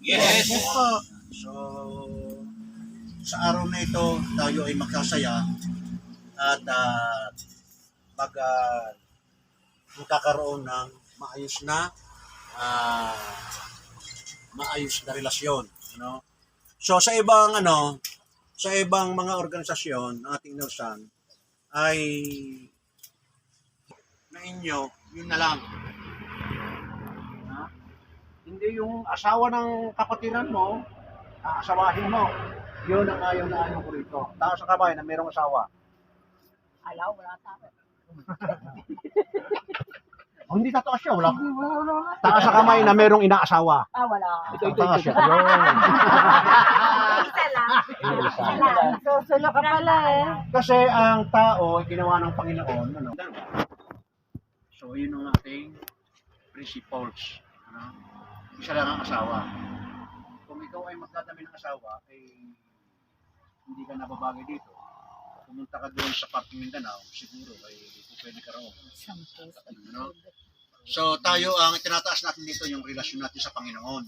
Yes. Yes po. So, sa araw na ito, tayo ay magkasaya at magkakaroon ng ah, maayos na relasyon. Ano? So, sa ibang mga organisasyon ng ating Nausan ay na inyo, yun na lang. Ha? Hindi yung asawa ng kapatiran mo, aasawahin mo. Yun ang ayaw na ayaw ko rito. Taas sa kamay na mayroong asawa. Alaw, wala tayo. Oh, hindi tataas siya, wala. Taas sa kamay na mayroong inaasawa. Wala. Taas siya. Isa lang. Isa lang. Susulo ka pala eh. Kasi ang tao ay ginawa ng Panginoon. Ano? So, yun ang ating principles. Ano? Isa lang ang asawa. Kung ikaw ay magdadami ng asawa, ay hindi ka nababagay dito. Pumunta ka doon sa parking Mindanao, siguro ay pwede ka roon. Ano? So tayo ang tinataas natin dito yung relasyon natin sa Panginoon.